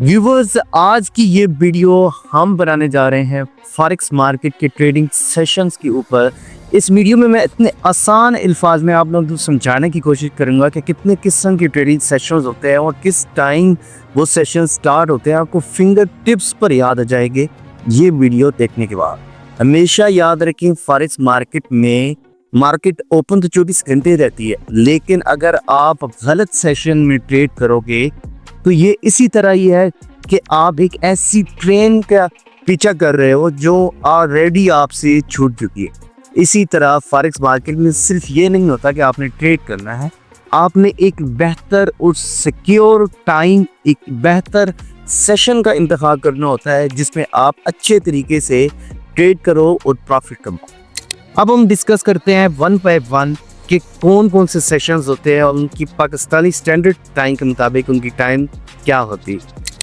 Viewers, आज की ये वीडियो हम बनाने जा रहे हैं फॉरेक्स मार्केट के ट्रेडिंग सेशंस के ऊपर। इस वीडियो में मैं इतने आसान अल्फाज में आप लोगों को समझाने की कोशिश करूंगा कि कितने किस्म के ट्रेडिंग सेशंस होते हैं और किस टाइम वो सेशन स्टार्ट होते हैं। आपको फिंगर टिप्स पर याद आ जाएंगे ये वीडियो देखने के बाद। हमेशा याद रखें, फॉरेक्स मार्केट में मार्केट ओपन तो 24 घंटे रहती है, लेकिन अगर आप गलत सेशन में ट्रेड करोगे तो ये इसी तरह ही है कि आप एक ऐसी ट्रेन का पीछा कर रहे हो जो ऑलरेडी आपसे छूट चुकी है। इसी तरह फॉरेक्स मार्केट में सिर्फ ये नहीं होता कि आपने ट्रेड करना है, आपने एक बेहतर और सिक्योर टाइम, एक बेहतर सेशन का इंतखाब करना होता है जिसमें आप अच्छे तरीके से ट्रेड करो और प्रॉफिट कमाओ। अब हम डिस्कस करते हैं वन बाय वन कि कौन कौन से सेशंस होते हैं और उनकी पाकिस्तानी स्टैंडर्ड टाइम के मुताबिक उनकी टाइम क्या होती है।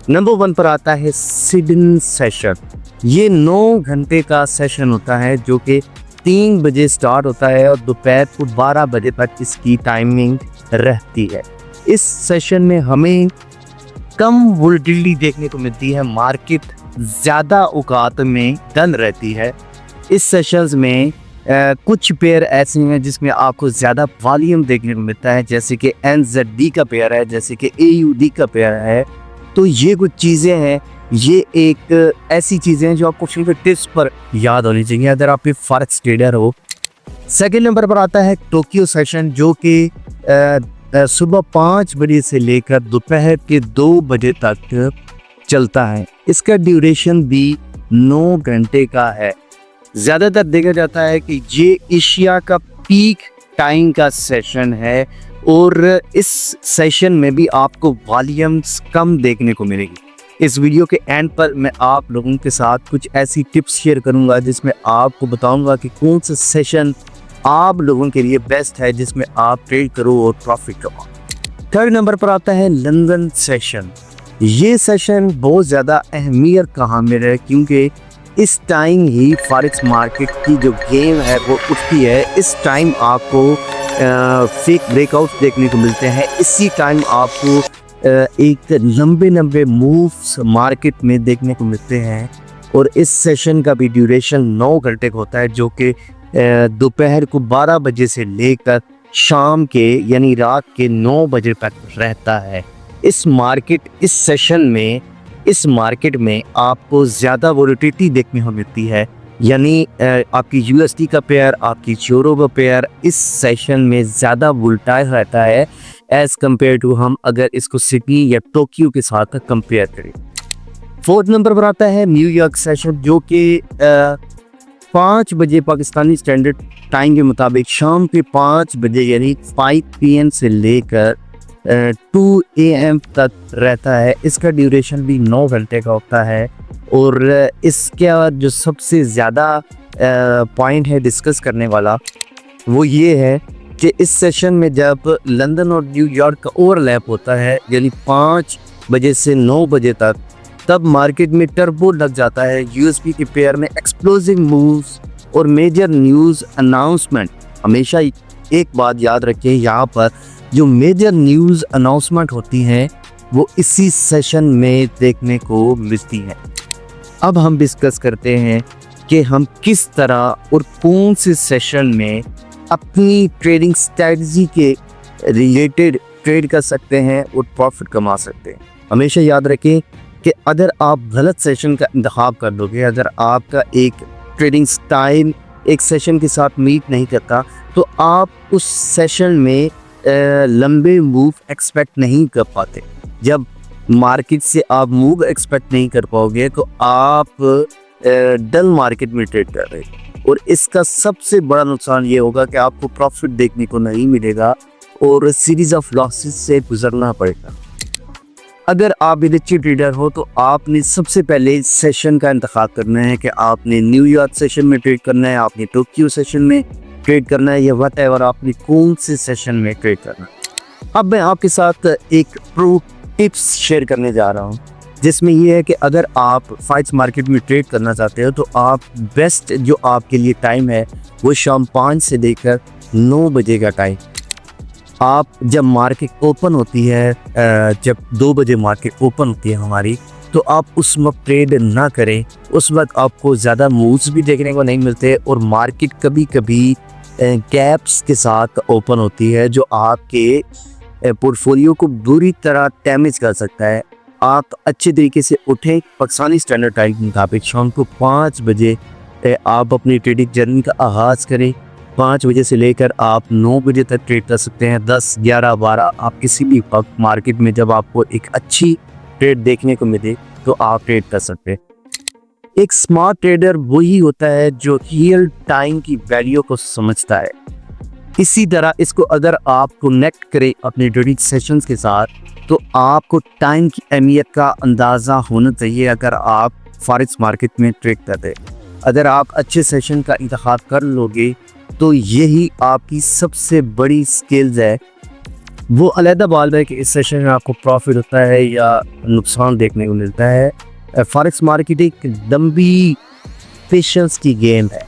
नंबर 1 पर आता है सिडन सेशन। ये 9 घंटे का सेशन होता है जो कि 3 बजे स्टार्ट होता है और दोपहर को 12 बजे तक इसकी टाइमिंग रहती है। इस सेशन में हमें कम वोलेटिलिटी देखने को मिलती है, मार्केट ज़्यादा औकात में डन रहती है। इस सेशंस में कुछ पेयर ऐसे हैं जिसमें आपको ज़्यादा वॉल्यूम देखने को मिलता है, जैसे कि NZD का पेयर है, जैसे कि AUD का पेयर है। तो ये कुछ चीज़ें हैं, ये एक ऐसी चीज़ें हैं जो आपको फिंगर टिप्स पर याद होनी चाहिए अगर आप फॉरेक्स ट्रेडर हो। सेकंड नंबर पर आता है टोक्यो सेशन, जो कि सुबह 5 बजे से लेकर दोपहर के 2 बजे तक चलता है। इसका ड्यूरेशन भी 9 घंटे का है। ज़्यादातर देखा जाता है कि ये एशिया का पीक टाइम का सेशन है और इस सेशन में भी आपको वॉल्यूम्स कम देखने को मिलेगी। इस वीडियो के एंड पर मैं आप लोगों के साथ कुछ ऐसी टिप्स शेयर करूंगा जिसमें आपको बताऊंगा कि कौन सा सेशन आप लोगों के लिए बेस्ट है जिसमें आप ट्रेड करो और प्रॉफिट कमाओ। थर्ड नंबर पर आता है लंदन सेशन। ये सेशन बहुत ज़्यादा अहमियत का हामिल है क्योंकि इस टाइम ही फॉरेक्स मार्केट की जो गेम है वो उठती है। इस टाइम आपको फेक ब्रेकआउट देखने को मिलते हैं। इसी टाइम आपको एक लंबे मूव्स मार्केट में देखने को मिलते हैं और इस सेशन का भी ड्यूरेशन 9 घंटे का होता है जो कि दोपहर को 12 बजे से लेकर शाम के यानी रात के 9 बजे तक रहता है। इस मार्केट में आपको ज़्यादा वोलेटिलिटी देखने को मिलती है, यानी आपकी USD का पेयर, आपकी यूरो का पेयर इस सेशन में ज़्यादा वोलेटाइल रहता है एज़ कम्पेयर टू हम अगर इसको सिडनी या टोक्यो के साथ कंपेयर करें। फोर्थ नंबर पर आता है न्यूयॉर्क सेशन, जो कि 5 बजे पाकिस्तानी स्टैंडर्ड टाइम के मुताबिक शाम के 5 बजे यानी 5 PM से लेकर 2 AM तक रहता है। इसका ड्यूरेशन भी 9 घंटे का होता है और इसका जो सबसे ज़्यादा पॉइंट है डिस्कस करने वाला वो ये है कि इस सेशन में जब लंदन और न्यूयॉर्क का ओवरलैप होता है यानी 5 बजे से 9 बजे तक, तब मार्केट में टर्बो लग जाता है। USD के पेयर में एक्सप्लोसिव मूव्स और मेजर न्यूज़ अनाउंसमेंट। हमेशा एक बात याद रखें, यहाँ पर जो मेजर न्यूज़ अनाउंसमेंट होती हैं वो इसी सेशन में देखने को मिलती हैं। अब हम डिस्कस करते हैं कि हम किस तरह और कौन से सेशन में अपनी ट्रेडिंग स्ट्रेटजी के रिलेटेड ट्रेड कर सकते हैं और प्रॉफिट कमा सकते हैं। हमेशा याद रखें कि अगर आप गलत सेशन का इंतखाब कर लोगे, अगर आपका एक ट्रेडिंग स्टाइल एक सेशन के साथ मीट नहीं करता, तो आप उस सेशन में लंबे मूव एक्सपेक्ट नहीं कर पाते। जब मार्केट से आप मूव एक्सपेक्ट नहीं कर पाओगे तो आप डल मार्केट में ट्रेड कर रहे हैं और इसका सबसे बड़ा नुकसान ये होगा कि आपको प्रॉफिट देखने को नहीं मिलेगा और सीरीज ऑफ लॉसेस से गुजरना पड़ेगा। अगर आप एक अच्छे ट्रेडर हो तो आपने सबसे पहले सेशन का इंतखाब करना है कि आपने न्यूयॉर्क सेशन में ट्रेड करना है, आपने टोक्यो सेशन में ट्रेड करना है, या व्हाटएवर आपने कौन से सेशन में ट्रेड करना है। अब मैं आपके साथ एक प्रो टिप्स शेयर करने जा रहा हूं जिसमें यह है कि अगर आप फॉरेक्स मार्केट में ट्रेड करना चाहते हो तो आप बेस्ट जो आपके लिए टाइम है वो शाम 5 से लेकर 9 बजे का टाइम। आप जब मार्केट ओपन होती है, जब 2 बजे मार्केट ओपन होती है हमारी, तो आप उस वक्त ट्रेड ना करें। उस वक्त आपको ज़्यादा मूव्स भी देखने को नहीं मिलते और मार्केट कभी कभी गैप्स के साथ ओपन होती है जो आपके पोर्टफोलियो को बुरी तरह डैमेज कर सकता है। आप अच्छे तरीके से उठें, पाकिस्तानी स्टैंडर्ड टाइम के मुताबिक शाम को 5 बजे आप अपनी ट्रेडिंग जर्नी का आगाज़ करें। 5 बजे से लेकर आप 9 बजे तक ट्रेड कर सकते हैं। 10, 11, 12 आप किसी भी वक्त मार्केट में जब आपको एक अच्छी ट्रेड देखने को मिले तो आप ट्रेड कर सकते हैं। एक स्मार्ट ट्रेडर वही होता है जो रियल टाइम की वैल्यू को समझता है। इसी तरह इसको अगर आप कनेक्ट करें अपने ट्रेडिंग सेशंस के साथ, तो आपको टाइम की अहमियत का अंदाज़ा होना चाहिए अगर आप फॉरेक्स मार्केट में ट्रेड करते हैं। अगर आप अच्छे सेशन का इंतखाब कर लोगे तो यही आपकी सबसे बड़ी स्किल्स है। वो अलहदा बात है कि इस सेशन में आपको प्रॉफिट होता है या नुकसान देखने को मिलता है। फॉरेक्स मार्केट एक लंबी पेशेंस की गेम है।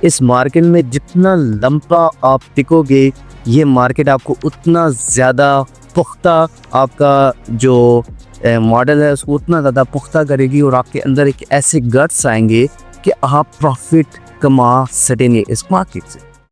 इस मार्केट में जितना लंबा आप टिकोगे, ये मार्केट आपको उतना ज़्यादा पुख्ता, आपका जो मॉडल है उसको उतना ज़्यादा पुख्ता करेगी और आपके अंदर एक ऐसे गट्स आएंगे कि आप प्रॉफिट कमा सकेंगे इस मार्केट से।